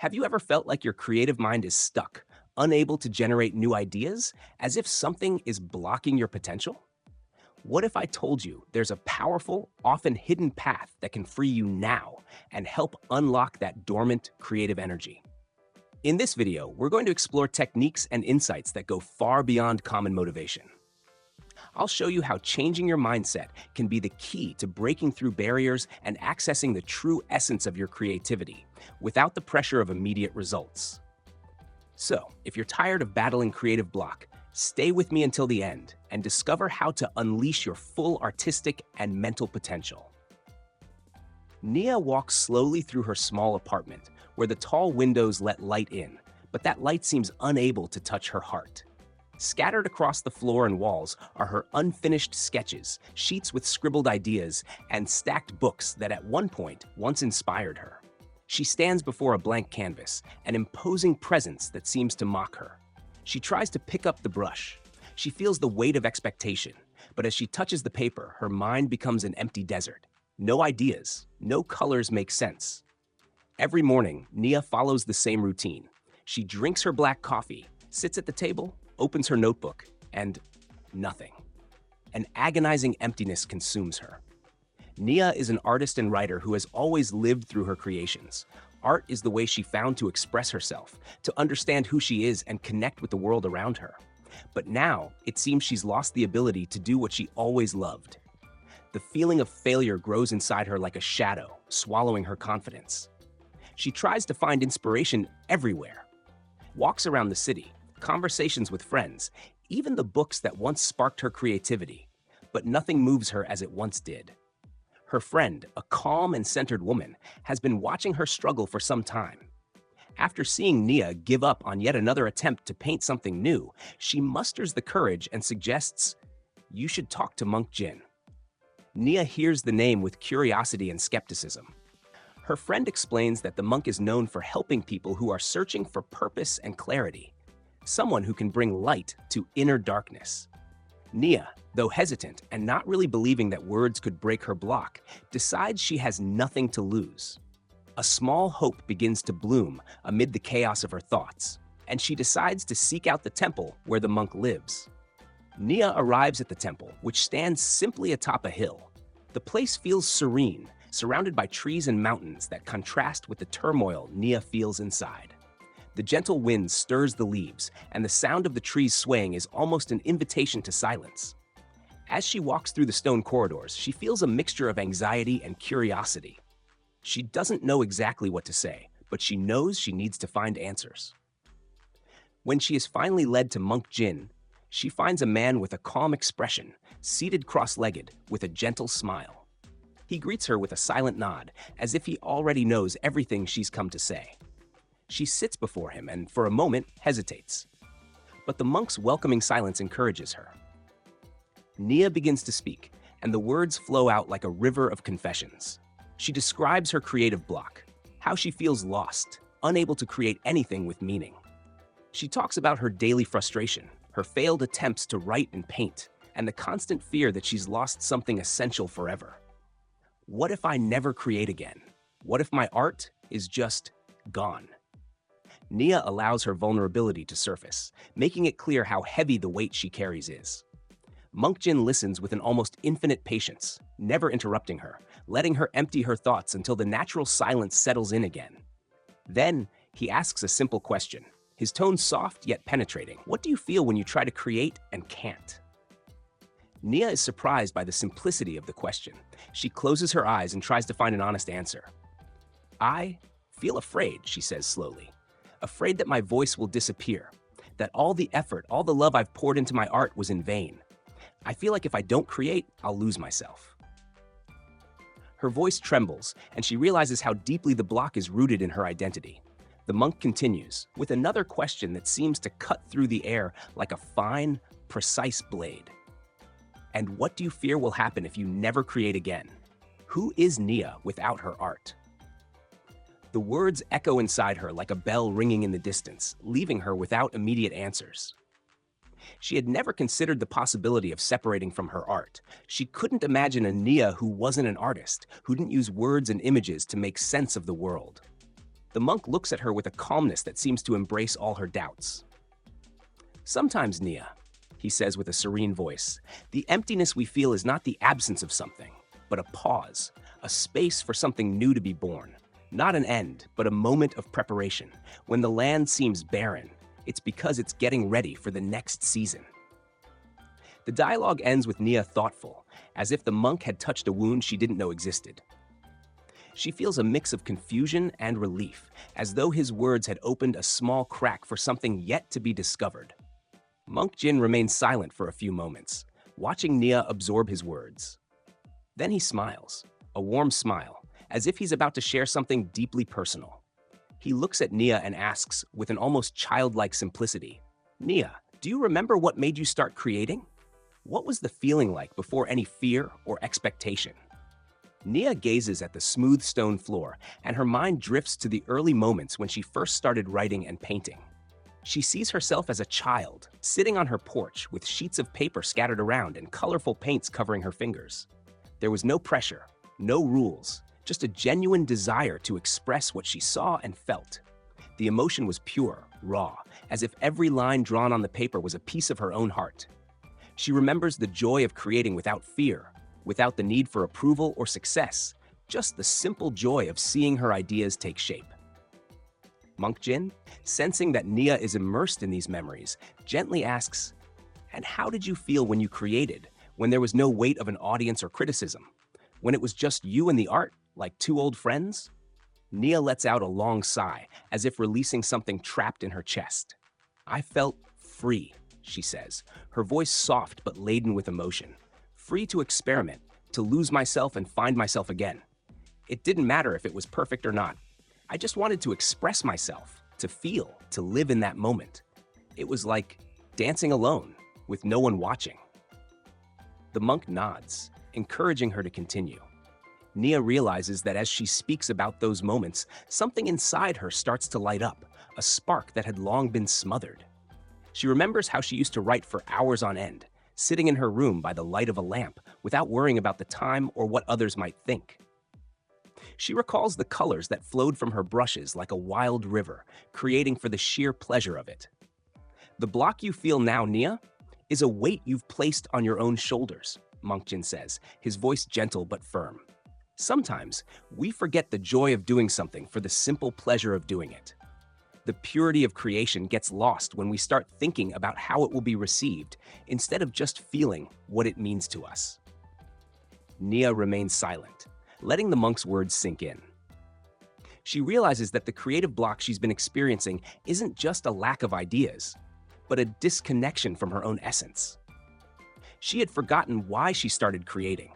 Have you ever felt like your creative mind is stuck, unable to generate new ideas, as if something is blocking your potential? What if I told you there's a powerful, often hidden path that can free you now and help unlock that dormant creative energy? In this video, we're going to explore techniques and insights that go far beyond common motivation. I'll show you how changing your mindset can be the key to breaking through barriers and accessing the true essence of your creativity without the pressure of immediate results. So, if you're tired of battling creative block, stay with me until the end and discover how to unleash your full artistic and mental potential. Nia walks slowly through her small apartment, where the tall windows let light in, but that light seems unable to touch her heart. Scattered across the floor and walls are her unfinished sketches, sheets with scribbled ideas, and stacked books that at one point once inspired her. She stands before a blank canvas, an imposing presence that seems to mock her. She tries to pick up the brush. She feels the weight of expectation, but as she touches the paper, her mind becomes an empty desert. No ideas, no colors make sense. Every morning, Nia follows the same routine. She drinks her black coffee, sits at the table, opens her notebook, and nothing. An agonizing emptiness consumes her. Nia is an artist and writer who has always lived through her creations. Art is the way she found to express herself, to understand who she is and connect with the world around her. But now, it seems she's lost the ability to do what she always loved. The feeling of failure grows inside her like a shadow, swallowing her confidence. She tries to find inspiration everywhere. Walks around the city, conversations with friends, even the books that once sparked her creativity, but nothing moves her as it once did. Her friend, a calm and centered woman, has been watching her struggle for some time. After seeing Nia give up on yet another attempt to paint something new, she musters the courage and suggests, "You should talk to Monk Jin." Nia hears the name with curiosity and skepticism. Her friend explains that the monk is known for helping people who are searching for purpose and clarity, someone who can bring light to inner darkness. Nia, though hesitant and not really believing that words could break her block, decides she has nothing to lose. A small hope begins to bloom amid the chaos of her thoughts, and she decides to seek out the temple where the monk lives. Nia arrives at the temple, which stands simply atop a hill. The place feels serene, surrounded by trees and mountains that contrast with the turmoil Nia feels inside. The gentle wind stirs the leaves, and the sound of the trees swaying is almost an invitation to silence. As she walks through the stone corridors, she feels a mixture of anxiety and curiosity. She doesn't know exactly what to say, but she knows she needs to find answers. When she is finally led to Monk Jin, she finds a man with a calm expression, seated cross-legged with a gentle smile. He greets her with a silent nod, as if he already knows everything she's come to say. She sits before him and, for a moment, hesitates. But the monk's welcoming silence encourages her. Nia begins to speak, and the words flow out like a river of confessions. She describes her creative block, how she feels lost, unable to create anything with meaning. She talks about her daily frustration, her failed attempts to write and paint, and the constant fear that she's lost something essential forever. What if I never create again? What if my art is just gone? Nia allows her vulnerability to surface, making it clear how heavy the weight she carries is. Monk Jin listens with an almost infinite patience, never interrupting her, letting her empty her thoughts until the natural silence settles in again. Then, he asks a simple question, his tone soft yet penetrating. What do you feel when you try to create and can't? Nia is surprised by the simplicity of the question. She closes her eyes and tries to find an honest answer. I feel afraid, she says slowly. Afraid that my voice will disappear, that all the effort, all the love I've poured into my art was in vain. I feel like if I don't create, I'll lose myself. Her voice trembles, and she realizes how deeply the block is rooted in her identity. The monk continues, with another question that seems to cut through the air like a fine, precise blade. And what do you fear will happen if you never create again? Who is Nia without her art? The words echo inside her like a bell ringing in the distance, leaving her without immediate answers. She had never considered the possibility of separating from her art. She couldn't imagine a Nia who wasn't an artist, who didn't use words and images to make sense of the world. The monk looks at her with a calmness that seems to embrace all her doubts. "Sometimes, Nia," he says with a serene voice, "the emptiness we feel is not the absence of something, but a pause, a space for something new to be born. Not an end, but a moment of preparation. When the land seems barren, it's because it's getting ready for the next season." The dialogue ends with Nia thoughtful, as if the monk had touched a wound she didn't know existed. She feels a mix of confusion and relief, as though his words had opened a small crack for something yet to be discovered. Monk Jin remains silent for a few moments, watching Nia absorb his words. Then he smiles, a warm smile, as if he's about to share something deeply personal. He looks at Nia and asks, with an almost childlike simplicity, "Nia, do you remember what made you start creating? What was the feeling like before any fear or expectation?" Nia gazes at the smooth stone floor, and her mind drifts to the early moments when she first started writing and painting. She sees herself as a child, sitting on her porch with sheets of paper scattered around and colorful paints covering her fingers. There was no pressure, no rules, just a genuine desire to express what she saw and felt. The emotion was pure, raw, as if every line drawn on the paper was a piece of her own heart. She remembers the joy of creating without fear, without the need for approval or success, just the simple joy of seeing her ideas take shape. Monk Jin, sensing that Nia is immersed in these memories, gently asks, "And how did you feel when you created, when there was no weight of an audience or criticism? When it was just you and the art, like two old friends?" Nia lets out a long sigh, as if releasing something trapped in her chest. "I felt free," she says, her voice soft but laden with emotion. "Free to experiment, to lose myself and find myself again. It didn't matter if it was perfect or not. I just wanted to express myself, to feel, to live in that moment. It was like dancing alone, with no one watching." The monk nods, encouraging her to continue. Nia realizes that as she speaks about those moments, something inside her starts to light up, a spark that had long been smothered. She remembers how she used to write for hours on end, sitting in her room by the light of a lamp, without worrying about the time or what others might think. She recalls the colors that flowed from her brushes like a wild river, creating for the sheer pleasure of it. "The block you feel now, Nia, is a weight you've placed on your own shoulders," Monk Jin says, his voice gentle but firm. "Sometimes we forget the joy of doing something for the simple pleasure of doing it. The purity of creation gets lost when we start thinking about how it will be received, instead of just feeling what it means to us." Nia remains silent, letting the monk's words sink in. She realizes that the creative block she's been experiencing isn't just a lack of ideas, but a disconnection from her own essence. She had forgotten why she started creating,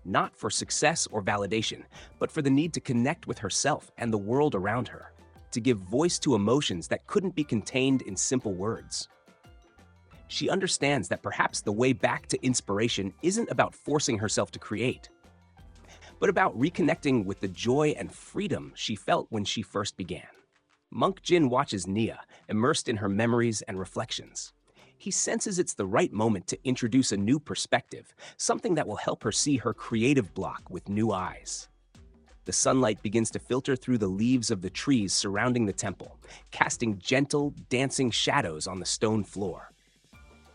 not for success or validation, but for the need to connect with herself and the world around her, to give voice to emotions that couldn't be contained in simple words. She understands that perhaps the way back to inspiration isn't about forcing herself to create, but about reconnecting with the joy and freedom she felt when she first began. Monk Jin watches Nia, immersed in her memories and reflections. He senses it's the right moment to introduce a new perspective, something that will help her see her creative block with new eyes. The sunlight begins to filter through the leaves of the trees surrounding the temple, casting gentle, dancing shadows on the stone floor.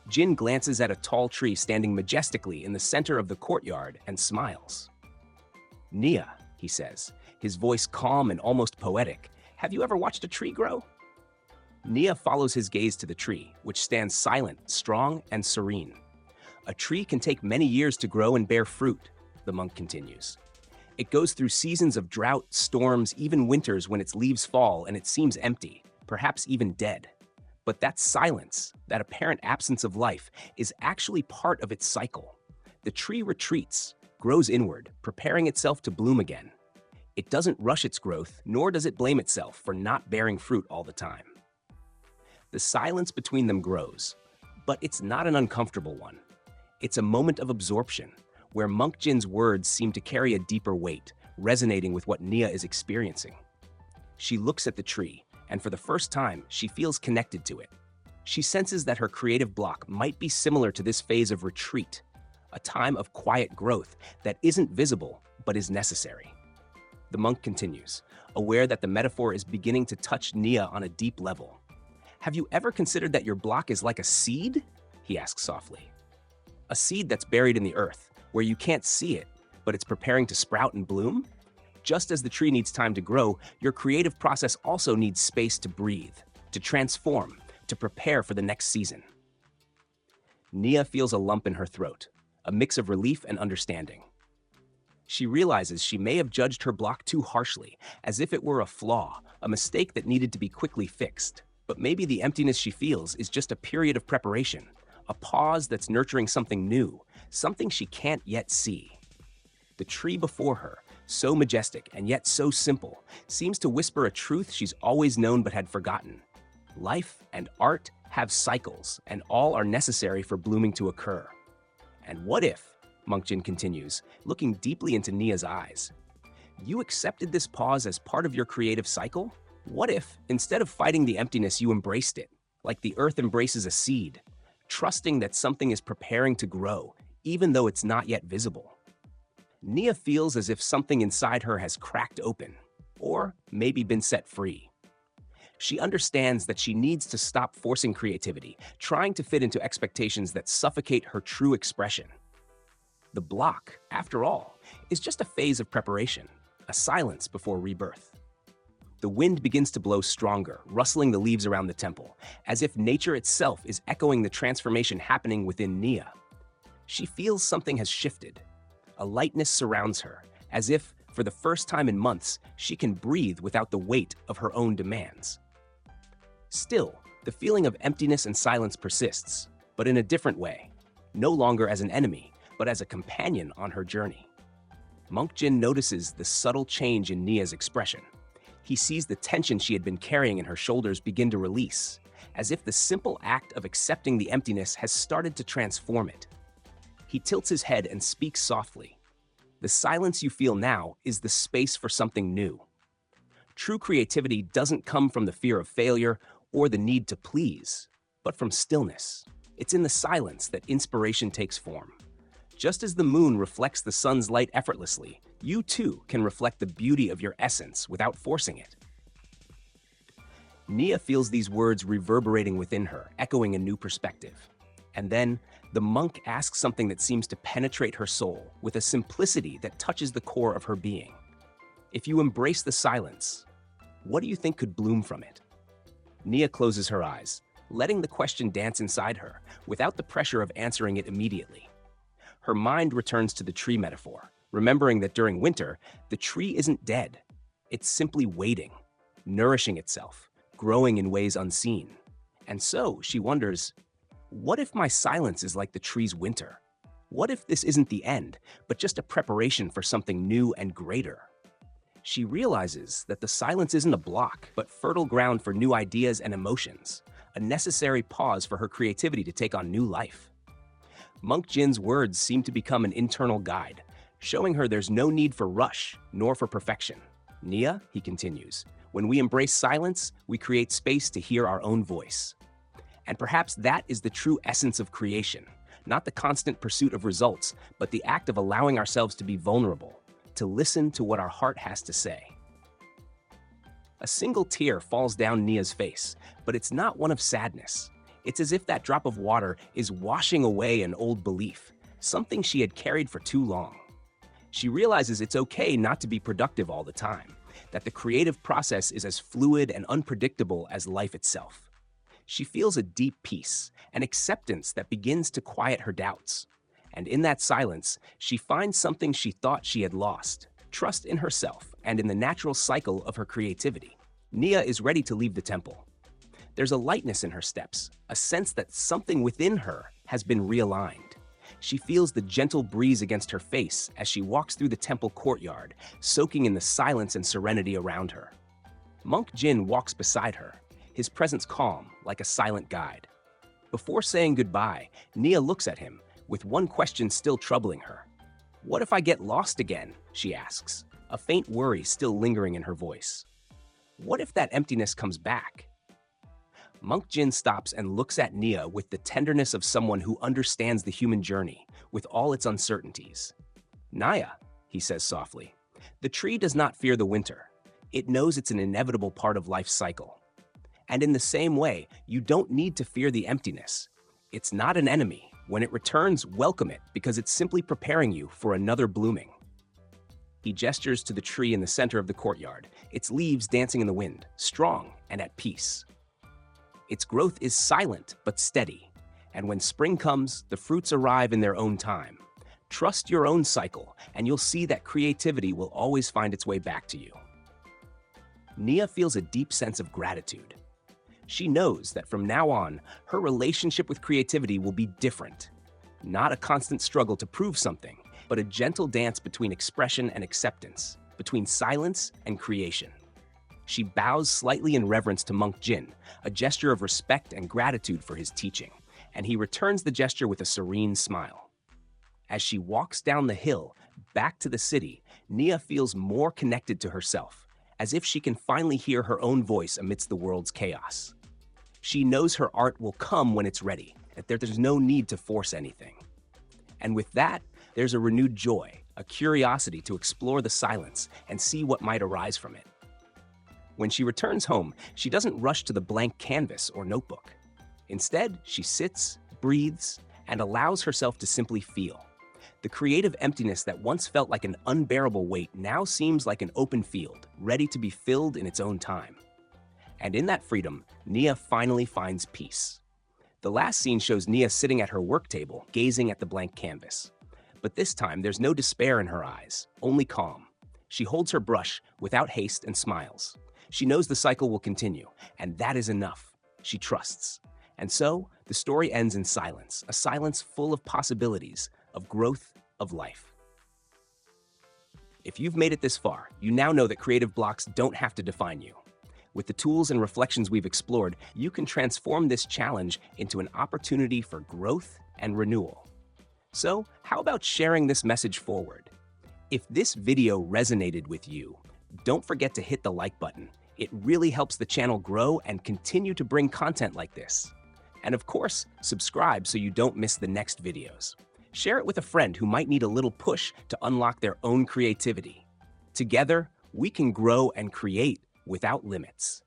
Jin glances at a tall tree standing majestically in the center of the courtyard and smiles. "Nia," he says, his voice calm and almost poetic, "have you ever watched a tree grow?" Nia follows his gaze to the tree, which stands silent, strong, and serene. "A tree can take many years to grow and bear fruit," the monk continues. "It goes through seasons of drought, storms, even winters when its leaves fall and it seems empty, perhaps even dead. But that silence, that apparent absence of life, is actually part of its cycle. The tree retreats, grows inward, preparing itself to bloom again. It doesn't rush its growth, nor does it blame itself for not bearing fruit all the time." The silence between them grows, but it's not an uncomfortable one. It's a moment of absorption, where Monk Jin's words seem to carry a deeper weight, resonating with what Nia is experiencing. She looks at the tree, and for the first time, she feels connected to it. She senses that her creative block might be similar to this phase of retreat, a time of quiet growth that isn't visible but is necessary. The monk continues, aware that the metaphor is beginning to touch Nia on a deep level. "Have you ever considered that your block is like a seed?" he asks softly. "A seed that's buried in the earth, where you can't see it, but it's preparing to sprout and bloom? Just as the tree needs time to grow, your creative process also needs space to breathe, to transform, to prepare for the next season." Nia feels a lump in her throat, a mix of relief and understanding. She realizes she may have judged her block too harshly, as if it were a flaw, a mistake that needed to be quickly fixed. But maybe the emptiness she feels is just a period of preparation, a pause that's nurturing something new, something she can't yet see. The tree before her, so majestic and yet so simple, seems to whisper a truth she's always known but had forgotten. Life and art have cycles, and all are necessary for blooming to occur. And what if, Monkjin continues, looking deeply into Nia's eyes, you accepted this pause as part of your creative cycle? What if, instead of fighting the emptiness, you embraced it, like the earth embraces a seed, trusting that something is preparing to grow, even though it's not yet visible? Nia feels as if something inside her has cracked open, or maybe been set free. She understands that she needs to stop forcing creativity, trying to fit into expectations that suffocate her true expression. The block, after all, is just a phase of preparation, a silence before rebirth. The wind begins to blow stronger, rustling the leaves around the temple, as if nature itself is echoing the transformation happening within Nia. She feels something has shifted. A lightness surrounds her, as if, for the first time in months, she can breathe without the weight of her own demands. Still, the feeling of emptiness and silence persists, but in a different way, no longer as an enemy, but as a companion on her journey. Monkjin notices the subtle change in Nia's expression. He sees the tension she had been carrying in her shoulders begin to release, as if the simple act of accepting the emptiness has started to transform it. He tilts his head and speaks softly. "The silence you feel now is the space for something new." True creativity doesn't come from the fear of failure or the need to please, but from stillness. It's in the silence that inspiration takes form. Just as the moon reflects the sun's light effortlessly, you too can reflect the beauty of your essence without forcing it. Nia feels these words reverberating within her, echoing a new perspective. And then, the monk asks something that seems to penetrate her soul with a simplicity that touches the core of her being. If you embrace the silence, what do you think could bloom from it? Nia closes her eyes, letting the question dance inside her, without the pressure of answering it immediately. Her mind returns to the tree metaphor, remembering that during winter, the tree isn't dead. It's simply waiting, nourishing itself, growing in ways unseen. And so, she wonders, what if my silence is like the tree's winter? What if this isn't the end, but just a preparation for something new and greater? She realizes that the silence isn't a block, but fertile ground for new ideas and emotions, a necessary pause for her creativity to take on new life. Monk Jin's words seem to become an internal guide, showing her there's no need for rush, nor for perfection. "Nia," he continues, "when we embrace silence, we create space to hear our own voice." And perhaps that is the true essence of creation, not the constant pursuit of results, but the act of allowing ourselves to be vulnerable, to listen to what our heart has to say. A single tear falls down Nia's face, but it's not one of sadness. It's as if that drop of water is washing away an old belief, something she had carried for too long. She realizes it's okay not to be productive all the time, that the creative process is as fluid and unpredictable as life itself. She feels a deep peace, an acceptance that begins to quiet her doubts. And in that silence, she finds something she thought she had lost: trust in herself and in the natural cycle of her creativity. Nia is ready to leave the temple. There's a lightness in her steps, a sense that something within her has been realigned. She feels the gentle breeze against her face as she walks through the temple courtyard, soaking in the silence and serenity around her. Monk Jin walks beside her, his presence calm, like a silent guide. Before saying goodbye, Nia looks at him, with one question still troubling her. "What if I get lost again?" she asks, a faint worry still lingering in her voice. "What if that emptiness comes back?" Monk Jin stops and looks at Nia with the tenderness of someone who understands the human journey, with all its uncertainties. "Nia," he says softly, "the tree does not fear the winter. It knows it's an inevitable part of life's cycle. And in the same way, you don't need to fear the emptiness. It's not an enemy. When it returns, welcome it because it's simply preparing you for another blooming. He gestures to the tree in the center of the courtyard, its leaves dancing in the wind, strong and at peace. Its growth is silent but steady, and when spring comes, the fruits arrive in their own time. Trust your own cycle, and you'll see that creativity will always find its way back to you. Nia feels a deep sense of gratitude. She knows that from now on, her relationship with creativity will be different. Not a constant struggle to prove something, but a gentle dance between expression and acceptance, between silence and creation. She bows slightly in reverence to Monk Jin, a gesture of respect and gratitude for his teaching, and he returns the gesture with a serene smile. As she walks down the hill, back to the city, Nia feels more connected to herself, as if she can finally hear her own voice amidst the world's chaos. She knows her art will come when it's ready, that there's no need to force anything. And with that, there's a renewed joy, a curiosity to explore the silence and see what might arise from it. When she returns home, she doesn't rush to the blank canvas or notebook. Instead, she sits, breathes, and allows herself to simply feel. The creative emptiness that once felt like an unbearable weight now seems like an open field, ready to be filled in its own time. And in that freedom, Nia finally finds peace. The last scene shows Nia sitting at her work table, gazing at the blank canvas. But this time, there's no despair in her eyes, only calm. She holds her brush without haste and smiles. She knows the cycle will continue, and that is enough. She trusts. And so, the story ends in silence, a silence full of possibilities, of growth, of life. If you've made it this far, you now know that creative blocks don't have to define you. With the tools and reflections we've explored, you can transform this challenge into an opportunity for growth and renewal. So, how about sharing this message forward? If this video resonated with you, don't forget to hit the like button. It really helps the channel grow and continue to bring content like this. And of course, subscribe so you don't miss the next videos. Share it with a friend who might need a little push to unlock their own creativity. Together, we can grow and create without limits.